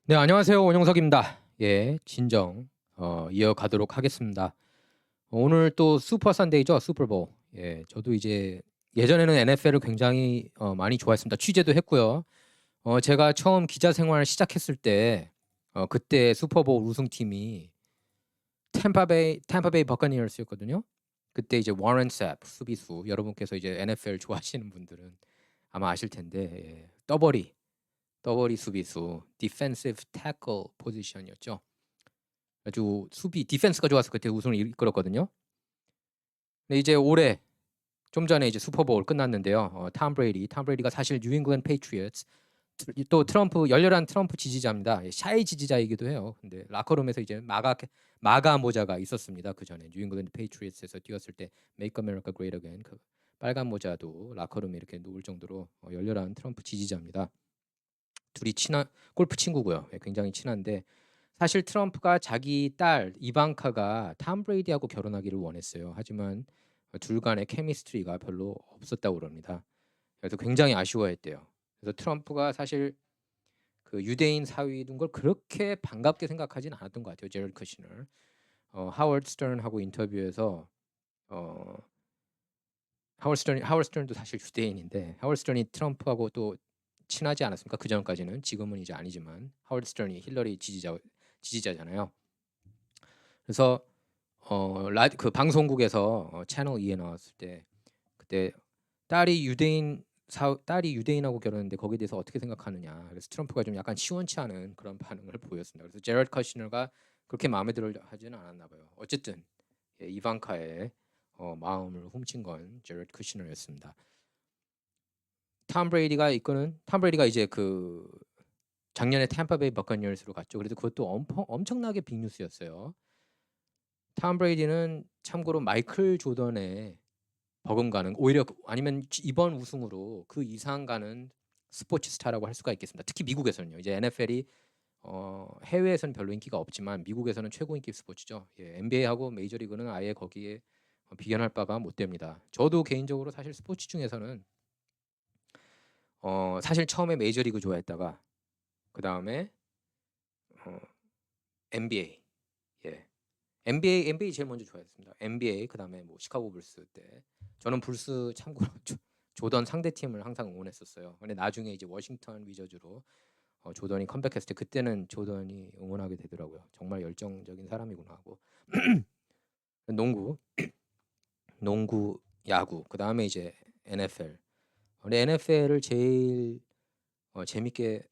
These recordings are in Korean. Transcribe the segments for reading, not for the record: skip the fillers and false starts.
네, 안녕하세요. 원영석입니다. 예, 진정 이어가도록 하겠습니다. 오늘 또 슈퍼 선데이죠, 슈퍼볼. 예, 저도 이제 예전에는 NFL을 굉장히 많이 좋아했습니다. 취재도 했고요. 제가 처음 기자 생활 시작했을 때 그때 슈퍼볼 우승팀이 템파베이 버커니어스였거든요. 그때 이제 워런 셉 수비수, 여러분께서 이제 NFL 좋아하시는 분들은 아마 아실 텐데, 예, 더버리 수비수, 디펜시브 태클 포지션이었죠. 아주 수비 디펜스가 좋아서 그때 우승을 이끌었거든요. 근데 이제 올해 좀 전에 이제 슈퍼볼 끝났는데요. 톰 브레이디가 사실 뉴잉글랜드 페이트리어츠, 또 트럼프, 열렬한 트럼프 지지자입니다. 예, 샤이 지지자이기도 해요. 근데 라커룸에서 이제 마가 모자가 있었습니다. 그 전에 뉴잉글랜드 페이트리어츠에서 뛰었을 때 Make America Great Again, 그 빨간 모자도 라커룸에 이렇게 놓을 정도로 열렬한 트럼프 지지자입니다. 둘이 친한 골프 친구고요. 예, 굉장히 친한데 사실 트럼프가 자기 딸 이방카가 톰 브레이디하고 결혼하기를 원했어요. 하지만 둘 간의 케미스트리가 별로 없었다고 그럽니다. 그래서 굉장히 아쉬워했대요. 그래서 트럼프가 사실 그 유대인 사위인 걸 그렇게 반갑게 생각하진 않았던 것 같아요. 제럴드 쿠시너. 하워드 스턴하고 인터뷰에서 어, 하워드 스턴도 사실 유대인인데 하워드 스턴이 트럼프하고 또 친하지 않았습니까? 그 전까지는. 지금은 이제 아니지만 하워드 스턴이 힐러리 지지자잖아요. 그래서 그 방송국에서 채널 E에 나왔을 때 그때 딸이 유대인하고 결혼했는데 거기에 대해서 어떻게 생각하느냐. 그래서 트럼프가 좀 약간 시원치 않은 그런 반응을 보였습니다. 그래서 제럴드 커시너가 그렇게 마음에 들어 하지는 않았나 봐요. 어쨌든 예, 이방카의 마음을 훔친 건 제럴드 쿠시너였습니다. 톰 브레이디가 이제 그 작년에 템파베이 버커니어스로 갔죠. 그래도 그것도 엄청나게 빅뉴스였어요. 톰 브레이디는 참고로 마이클 조던의 버금가는, 오히려 아니면 이번 우승으로 그 이상 가는 스포츠 스타라고 할 수가 있겠습니다. 특히 미국에서는요. 이제 NFL이 해외에서는 별로 인기가 없지만 미국에서는 최고 인기 스포츠죠. 예, NBA하고 메이저리그는 아예 거기에 비견할 바가 못 됩니다. 저도 개인적으로 사실 스포츠 중에서는 사실 처음에 메이저리그 좋아했다가 그 다음에 어, NBA, 예, NBA 제일 먼저 좋아했습니다. NBA 그 다음에 뭐 시카고 불스 때 저는 불스 참고로 조던 상대 팀을 항상 응원했었어요. 근데 나중에 이제 워싱턴 위저즈로 조던이 컴백했을 때 그때는 조던이 응원하게 되더라고요. 정말 열정적인 사람이구나 하고 농구, 야구, 그 다음에 이제 NFL. 근데 NFL을 제일 재밌게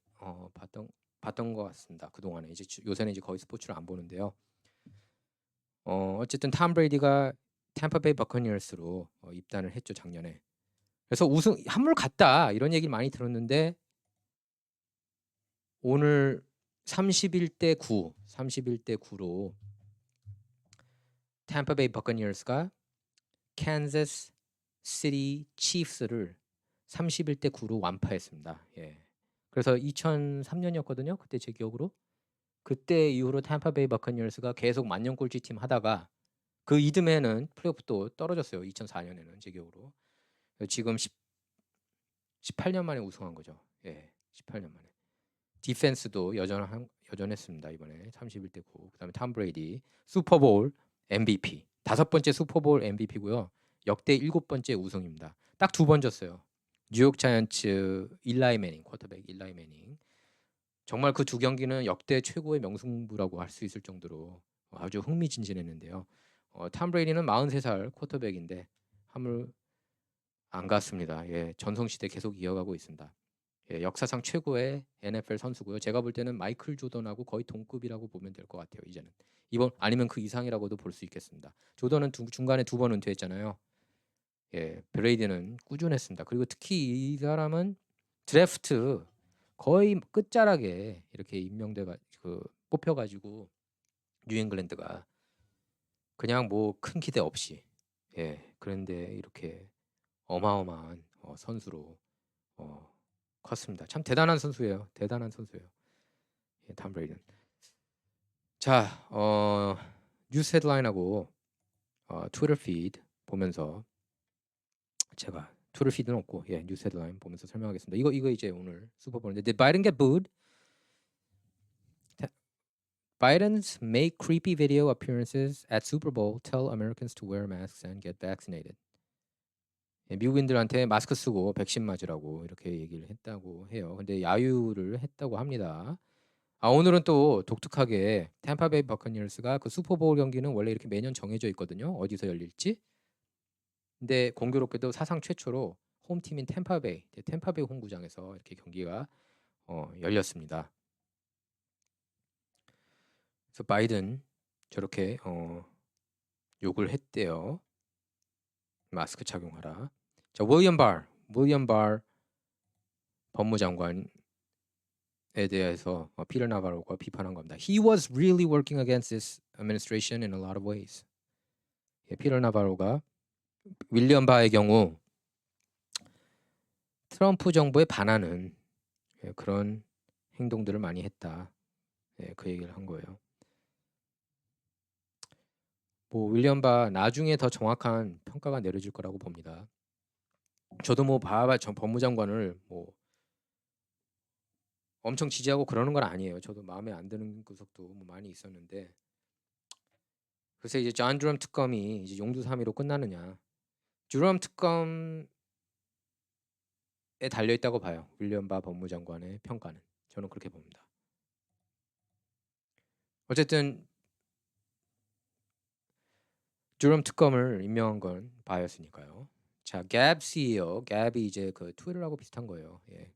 봤던 것 같습니다. 그 동안에 이제 요새는 이제 거의 스포츠를 안 보는데요. 어쨌든 톰 브레이디가 템파베이 버커니어스로 입단을 했죠, 작년에. 그래서 우승 한물 갔다 이런 얘기를 많이 들었는데 오늘 31대 9로 템파베이 버커니어스가 캔자스 시티 치프스를 31대 9로 완파했습니다. 예. 그래서 2003년이었거든요. 그때 제 기억으로. 그때 이후로 템파베이 버커니어스가 계속 만년 꼴찌 팀 하다가 그 이듬해는 플레이오프 또 떨어졌어요. 2004년에는 제 기억으로. 지금 18년 만에 우승한 거죠. 예. 18년 만에. 디펜스도 여전했습니다. 이번에 31대 9. 그다음에 톰 브레이디 슈퍼볼 MVP. 다섯 번째 슈퍼볼 MVP고요. 역대 일곱 번째 우승입니다. 딱 두 번 졌어요. 뉴욕 자이언츠 일라이 매닝, 쿼터백 일라이 매닝. 정말 그 두 경기는 역대 최고의 명승부라고 할 수 있을 정도로 아주 흥미진진했는데요. 톰 브레이디는 43살 쿼터백인데 한물 안 갔습니다. 예, 전성시대 계속 이어가고 있습니다. 예, 역사상 최고의 NFL 선수고요. 제가 볼 때는 마이클 조던하고 거의 동급이라고 보면 될 것 같아요. 이제는 이번 아니면 그 이상이라고도 볼 수 있겠습니다. 조던은 중간에 두 번 은퇴했잖아요. 예, 브레이디는 꾸준했습니다. 그리고 특히 이 사람은 드래프트 거의 끝자락에 이렇게 임명돼가 뽑혀가지고 뉴잉글랜드가 그냥 뭐 큰 기대 없이, 예, 그런데 이렇게 어마어마한 선수로 어, 컸습니다. 참 대단한 선수예요. 대단한 선수예요. 예, 톰 브레이든. 자, 뉴스 헤드라인하고 트위터 피드 보면서 제가 트위터 피드는 없고 예, 뉴스 헤드라인 보면서 설명하겠습니다. 이거 이제 오늘 슈퍼볼인데 Did Biden get booed? Biden's make creepy video appearances at Super Bowl tell Americans to wear masks and get vaccinated. 예, 미국인들한테 마스크 쓰고 백신 맞으라고 이렇게 얘기를 했다고 해요. 근데 야유를 했다고 합니다. 오늘은 또 독특하게 템파베이 버커니어스가 그 슈퍼볼 경기는 원래 이렇게 매년 정해져 있거든요. 어디서 열릴지. 근데 공교롭게도 사상 최초로 홈팀인 템파베이 홈구장에서 이렇게 경기가 열렸습니다. 그래서 바이든 저렇게 욕을 했대요. 마스크 착용하라. 자, 윌리엄 발 법무장관에 대해서 피터 나바로가 비판한 겁니다. He was really working against this administration in a lot of ways. 예, 피터 나바로가 윌리엄 바의 경우 트럼프 정부에 반하는 그런 행동들을 많이 했다. 그 얘기를 한 거예요. 뭐 윌리엄 바 나중에 더 정확한 평가가 내려질 거라고 봅니다. 저도 뭐 바 법무장관을 뭐 엄청 지지하고 그러는 건 아니에요. 저도 마음에 안 드는 구석도 뭐 많이 있었는데 그래서 이제 존 드럼 특검이 이제 용두사미로 끝나느냐. 드럼 특검에 달려 있다고 봐요. 윌리엄 바 법무장관의 평가는. 저는 그렇게 봅니다. 어쨌든 드럼 특검을 임명한 건 바였으니까요. 자, 갭 CEO, 갭이 이제 그 트위터하고 비슷한 거예요. 예.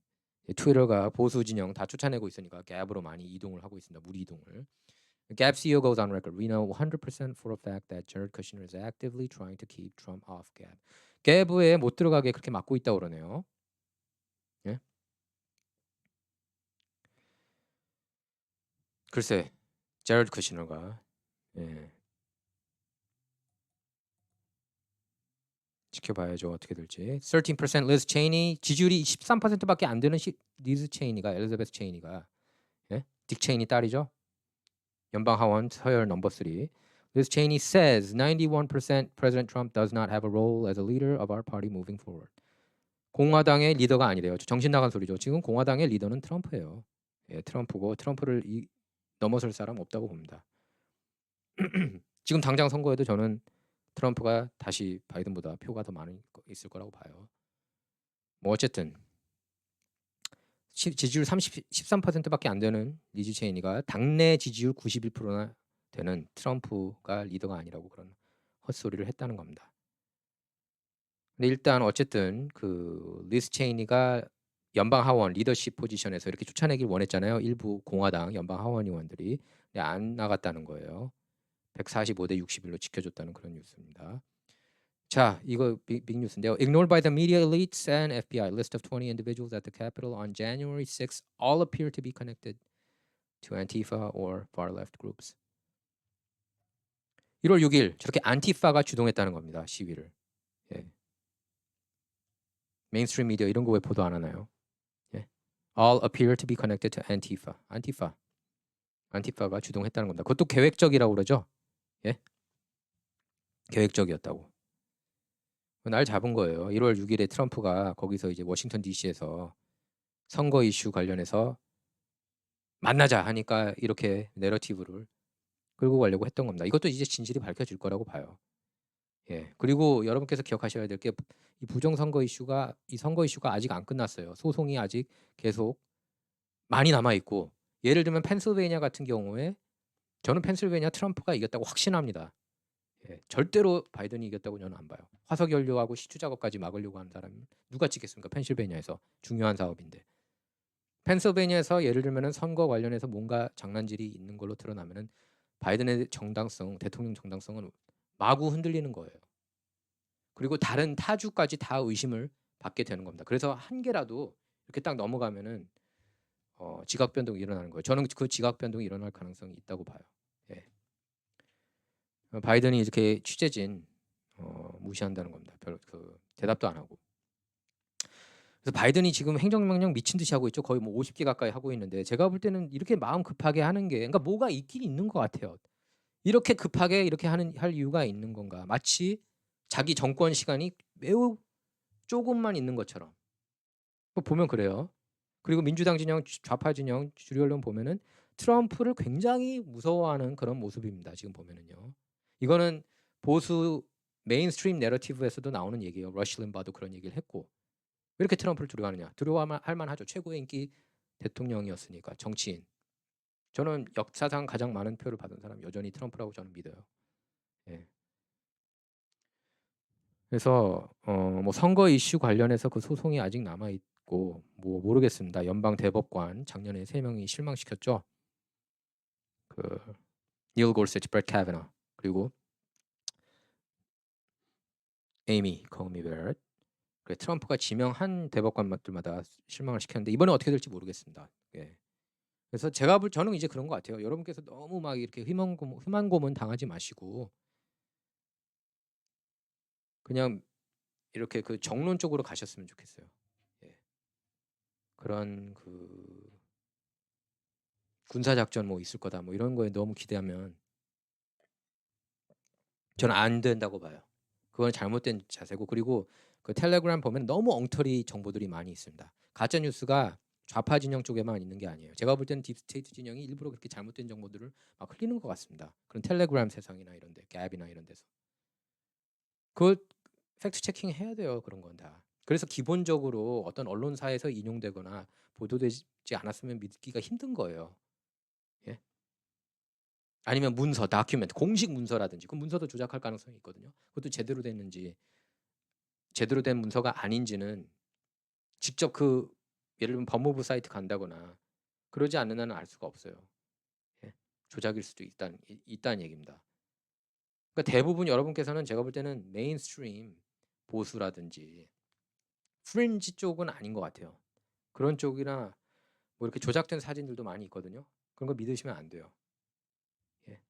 트위터가 보수 진영 다 쫓아내고 있으니까 갭으로 많이 이동을 하고 있습니다. 무리 이동을. Gap CEO goes on record. We know 100% for a fact that Jared Kushner is actively trying to keep Trump off Gap. 갭에 못 들어가게 그렇게 막고 있다고 그러네요. 예? 글쎄, 제럴드 쿠시너가 지켜봐야죠. 어떻게 될지. 13% 리즈 체이니 지지율이 13%밖에 안 되는 리즈 체이니가 엘리자베스 체이니가 딕 체이니 딸이죠. 연방 하원 서열 넘버 3. Liz Cheney says 91% President Trump does not have a role as a leader of our party moving forward. 공화당의 리더가 아니래요. 정신 나간 소리죠. 지금 공화당의 리더는 트럼프예요. 예, 트럼프고 트럼프를 넘어설 사람 없다고 봅니다. 지금 당장 선거에도 저는 트럼프가 다시 바이든보다 표가 더 많이 있을 거라고 봐요. 뭐 어쨌든 지지율 13%밖에 안 되는 리즈 체이니가 당내 지지율 91%나 되는 트럼프가 리더가 아니라고 그런 헛소리를 했다는 겁니다. 근데 일단 어쨌든 그 리즈 체이니가 연방 하원 리더십 포지션에서 이렇게 쫓아내길 원했잖아요. 일부 공화당 연방 하원 의원들이 안 나갔다는 거예요. 145대 61로 지켜줬다는 그런 뉴스입니다. 자, 이거 빅 뉴스인데요. Ignored by the media elites and FBI, list of 20 individuals at the Capitol on January 6 all appear to be connected to Antifa or far-left groups. 1월 6일 저렇게 안티파가 주동했다는 겁니다. 시위를. 예. 메인스트림 미디어 이런 거 왜 보도 안 하나요? 예. All appear to be connected to Antifa. 안티파가 주동했다는 겁니다. 그것도 계획적이라고 그러죠. 예. 계획적이었다고. 날 잡은 거예요. 1월 6일에 트럼프가 거기서 이제 워싱턴 DC에서 선거 이슈 관련해서 만나자 하니까 이렇게 내러티브를 끌고 가려고 했던 겁니다. 이것도 이제 진실이 밝혀질 거라고 봐요. 예. 그리고 여러분께서 기억하셔야 될 게 이 부정선거 이슈가 이 선거 이슈가 아직 안 끝났어요. 소송이 아직 계속 많이 남아 있고 예를 들면 펜실베이니아 같은 경우에 저는 펜실베이니아 트럼프가 이겼다고 확신합니다. 예. 절대로 바이든이 이겼다고 저는 안 봐요. 화석 연료하고 시추 작업까지 막으려고 하는 사람이 누가 찍겠습니까? 펜실베이니아에서 중요한 사업인데. 펜실베이니아에서 예를 들면은 선거 관련해서 뭔가 장난질이 있는 걸로 드러나면은 바이든의 정당성, 대통령 정당성은 마구 흔들리는 거예요. 그리고 다른 타주까지 다 의심을 받게 되는 겁니다. 그래서 한 개라도 이렇게 딱 넘어가면은 지각 변동이 일어나는 거예요. 저는 그 지각 변동이 일어날 가능성이 있다고 봐요. 예. 바이든이 이렇게 취재진 무시한다는 겁니다. 별 대답도 안 하고. 그래서 바이든이 지금 행정명령 미친 듯이 하고 있죠. 거의 뭐 50개 가까이 하고 있는데 제가 볼 때는 이렇게 마음 급하게 하는 게 그러니까 뭐가 있긴 있는 것 같아요. 이렇게 급하게 이렇게 할 이유가 있는 건가? 마치 자기 정권 시간이 매우 조금만 있는 것처럼. 보면 그래요. 그리고 민주당 진영, 좌파 진영, 주류 언론 보면은 트럼프를 굉장히 무서워하는 그런 모습입니다. 지금 보면은요. 이거는 보수 메인스트림 내러티브에서도 나오는 얘기예요. 러시 림바도 그런 얘기를 했고. 왜 이렇게 트럼프를 두려워하느냐? 두려워할 만하죠. 최고의 인기 대통령이었으니까 정치인. 저는 역사상 가장 많은 표를 받은 사람 여전히 트럼프라고 저는 믿어요. 예. 그래서 뭐 선거 이슈 관련해서 그 소송이 아직 남아 있고 뭐 모르겠습니다. 연방 대법관 작년에 3명이 실망시켰죠. 닐 골세치, 브렛 카베너 그리고 에이미 커미 베렛. 트럼프가 지명한 대법관들마다 실망을 시켰는데 이번에 어떻게 될지 모르겠습니다. 예. 그래서 저는 이제 그런 것 같아요. 여러분께서 너무 막 이렇게 흠한 고문 당하지 마시고 그냥 이렇게 그 정론 쪽으로 가셨으면 좋겠어요. 예. 그런 그 군사 작전 뭐 있을 거다 뭐 이런 거에 너무 기대하면 저는 안 된다고 봐요. 그건 잘못된 자세고 그리고 그 텔레그램 보면 너무 엉터리 정보들이 많이 있습니다. 가짜 뉴스가 좌파 진영 쪽에만 있는 게 아니에요. 제가 볼 때는 딥스테이트 진영이 일부러 그렇게 잘못된 정보들을 막 흘리는 것 같습니다. 그런 텔레그램 세상이나 이런데, 갭이나 이런 데서 그걸 팩트 체킹 해야 돼요. 그런 건 다. 그래서 기본적으로 어떤 언론사에서 인용되거나 보도되지 않았으면 믿기가 힘든 거예요. 예? 아니면 문서, 다큐멘트, 공식 문서라든지 그 문서도 조작할 가능성이 있거든요. 그것도 제대로 됐는지 제대로 된 문서가 아닌지는 직접 그 예를 들면 법무부 사이트 간다거나 그러지 않는 한은 알 수가 없어요. 예? 조작일 수도 있다는 얘기입니다. 그러니까 대부분 여러분께서는 제가 볼 때는 메인스트림 보수라든지 프린지 쪽은 아닌 것 같아요. 그런 쪽이나 뭐 이렇게 조작된 사진들도 많이 있거든요. 그런 거 믿으시면 안 돼요. 예.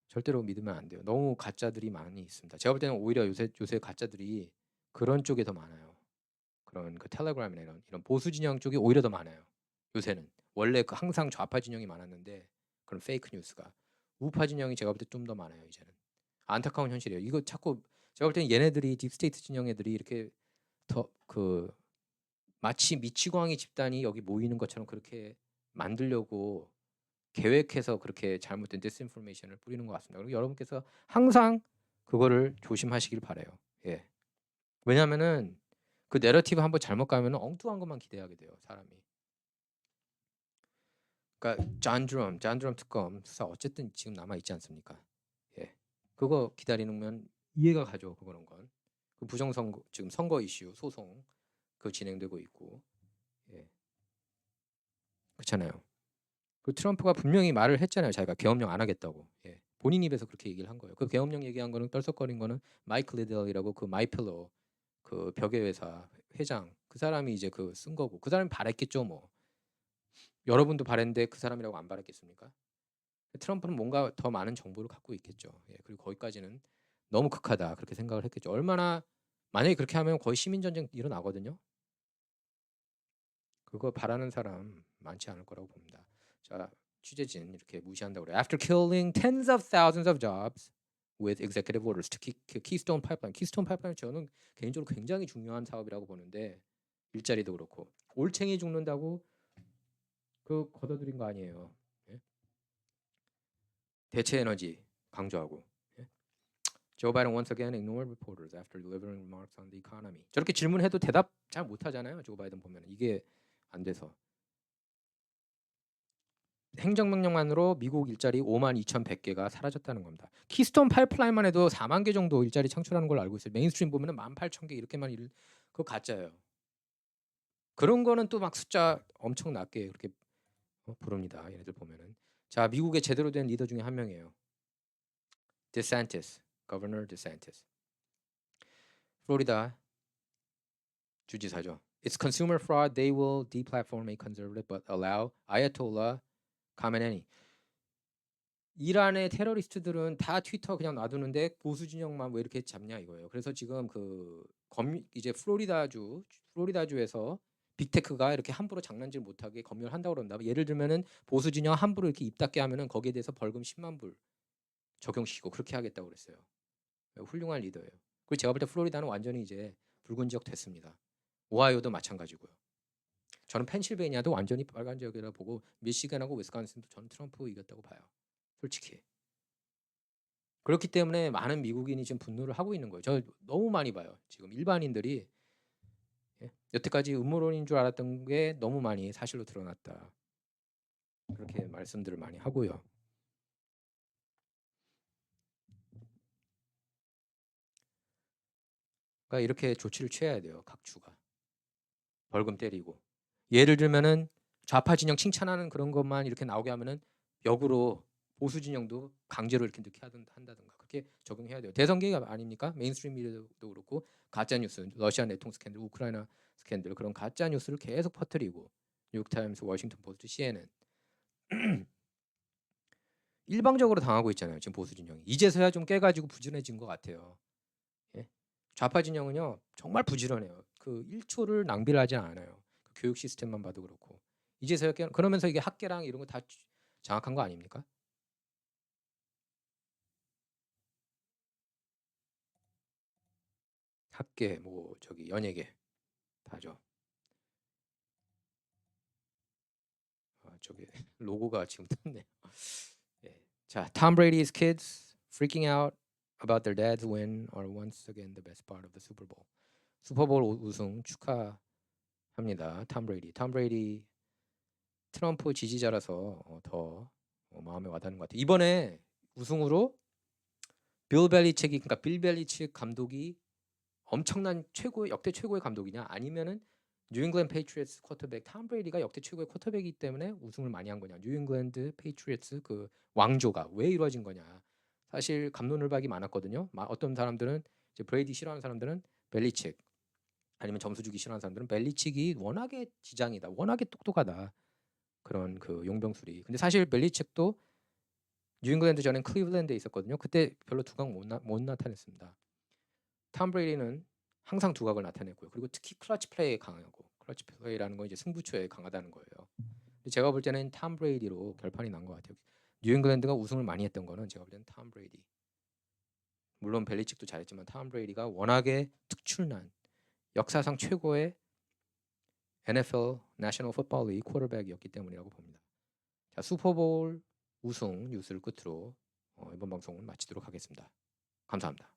절대로 믿으면 안 돼요. 너무 가짜들이 많이 있습니다. 제가 볼 때는 오히려 요새 가짜들이 그런 쪽에 더 많아요. 그런 그 텔레그램이나 이런 보수 진영 쪽이 오히려 더 많아요. 요새는 원래 그 항상 좌파 진영이 많았는데 그런 페이크 뉴스가 우파 진영이 제가 볼 때 좀 더 많아요. 이제는 안타까운 현실이에요. 이거 자꾸 제가 볼 때는 얘네들이 딥스테이트 진영 애들이 이렇게 더 그 마치 미치광이 집단이 여기 모이는 것처럼 그렇게 만들려고 계획해서 그렇게 잘못된 디스인포메이션을 뿌리는 것 같습니다. 그리고 여러분께서 항상 그거를 조심하시길 바래요. 예. 왜냐하면은 그 내러티브 한번 잘못 가면 엉뚱한 것만 기대하게 돼요, 사람이. 그러니까 잔 드럼 특검 수사 어쨌든 지금 남아 있지 않습니까? 예. 그거 기다리면 이해가 가죠, 그거는 건. 그 부정선거 지금 선거 이슈 소송 그 진행되고 있고. 예. 그렇잖아요. 그 트럼프가 분명히 말을 했잖아요. 자기가 계엄령 안 하겠다고. 예. 본인 입에서 그렇게 얘기를 한 거예요. 그 계엄령 얘기한 거는 떨썩거린 거는 마이클 리델이라고 그 마이필로 그 벽의 회사 회장 그 사람이 이제 그 쓴 거고 그 사람이 바랬겠죠 뭐. 여러분도 바랬는데 그 사람이라고 안 바랬겠습니까? 트럼프는 뭔가 더 많은 정보를 갖고 있겠죠. 예. 그리고 거기까지는 너무 극하다 그렇게 생각을 했겠죠. 얼마나 만약에 그렇게 하면 거의 시민 전쟁 일어나거든요. 그거 바라는 사람 많지 않을 거라고 봅니다. 자, 취재진 이렇게 무시한다고 그래요. After killing tens of thousands of jobs with executive orders, 특히 Keystone Pipeline. Keystone Pipeline 저는 개인적으로 굉장히 중요한 사업이라고 보는데 일자리도 그렇고 올챙이 죽는다고 그 걷어들인 거 아니에요. 예? 대체 에너지 강조하고. 예? Joe Biden once again ignored reporters after delivering remarks on the economy. 저렇게 질문해도 대답 잘 못하잖아요. 조 바이든 보면 이게 안 돼서. 행정명령만으로 미국 일자리 52,100개가 사라졌다는 겁니다. 키스톤 파이프라인만 해도 4만 개 정도 일자리 창출하는 걸로 알고 있어요. 메인스트림 보면은 18,000개 이렇게만 그거 가짜예요. 그런 거는 또 막 숫자 엄청 낮게 그렇게 부릅니다. 얘네들 보면은. 자, 미국의 제대로 된 리더 중에 한 명이에요. DeSantis, Governor DeSantis. 플로리다 주지사죠. It's consumer fraud. They will deplatform a conservative but allow Ayatollah Khamenei. 이란의 테러리스트들은 다 트위터 그냥 놔두는데 보수 진영만 왜 이렇게 잡냐 이거예요. 그래서 지금 이제 플로리다주에서 빅테크가 이렇게 함부로 장난질 못하게 검열한다고 그런다. 예를 들면은 보수 진영 함부로 이렇게 입 닫게 하면은 거기에 대해서 벌금 10만 불 적용시키고 그렇게 하겠다고 그랬어요. 훌륭한 리더예요. 그리고 제가 볼 때 플로리다는 완전히 이제 붉은 지역 됐습니다. 오하이오도 마찬가지고요. 저는 펜실베니아도 완전히 빨간 지역이라 보고 미시간하고 위스콘신도 저는 트럼프 이겼다고 봐요. 솔직히. 그렇기 때문에 많은 미국인이 지금 분노를 하고 있는 거예요. 저 너무 많이 봐요. 지금 일반인들이 여태까지 음모론인 줄 알았던 게 너무 많이 사실로 드러났다. 그렇게 말씀들을 많이 하고요. 그러니까 이렇게 조치를 취해야 돼요. 각 주가. 벌금 때리고. 예를 들면은 좌파 진영 칭찬하는 그런 것만 이렇게 나오게 하면은 역으로 보수 진영도 강제로 이렇게 넣게 한다든가 그렇게 적용해야 돼요. 대선 계기가 아닙니까? 메인스트림 미디어도 그렇고 가짜 뉴스, 러시아 내통 스캔들, 우크라이나 스캔들 그런 가짜 뉴스를 계속 퍼뜨리고 뉴욕타임스, 워싱턴 포스트, CNN 일방적으로 당하고 있잖아요. 지금 보수 진영이 이제서야 좀 깨가지고 부지런해진 것 같아요. 예? 좌파 진영은요 정말 부지런해요. 그 1초를 낭비를 하지 않아요. 그 교육 시스템만 봐도 그렇고 이제서야 그러면서 이게 학계랑 이런 거 다 장악한 거 아닙니까? 학계 뭐 저기 연예계 다죠. 저기 로고가 지금 떴네요. 예. 자, Tom Brady's kids freaking out about their dad's win are once again the best part of the Super Bowl. 슈퍼볼 우승 축하합니다. 톰 브레이디. 톰 브레이디 트럼프 지지자라서 더 마음에 와닿는 것 같아요. 이번에 우승으로 빌 벨리책이 그러니까 빌 벨리책 감독이 엄청난 역대 최고의 감독이냐 아니면은 뉴잉글랜드 페이트리어츠 쿼터백 톰 브레이디가 역대 최고의 쿼터백이기 때문에 우승을 많이 한 거냐. 뉴잉글랜드 페이트리어츠 그 왕조가 왜 이루어진 거냐. 사실 갑론을박이 많았거든요. 어떤 사람들은 이제 브레이디 싫어하는 사람들은 벨리책 아니면 점수 주기 싫어하는 사람들은 벨리책이 워낙에 지장이다. 워낙에 똑똑하다. 그런 그 용병술이. 근데 사실 벨리책도 뉴잉글랜드 전엔 클리블랜드에 있었거든요. 그때 별로 두각 못 나타냈습니다. 톰 브레이디는 항상 두각을 나타냈고요. 그리고 특히 클러치 플레이에 강하고 클러치 플레이라는 건 이제 승부처에 강하다는 거예요. 근데 제가 볼 때는 톰 브레이디로 결판이 난 것 같아요. 뉴잉글랜드가 우승을 많이 했던 거는 제가 볼 때는 톰 브레이디. 물론 벨리칙도 잘했지만 톰 브레이디가 워낙에 특출난 역사상 최고의 NFL 내셔널 풋볼 리그 쿼터백이었기 때문이라고 봅니다. 자, 슈퍼볼 우승 뉴스를 끝으로 이번 방송은 마치도록 하겠습니다. 감사합니다.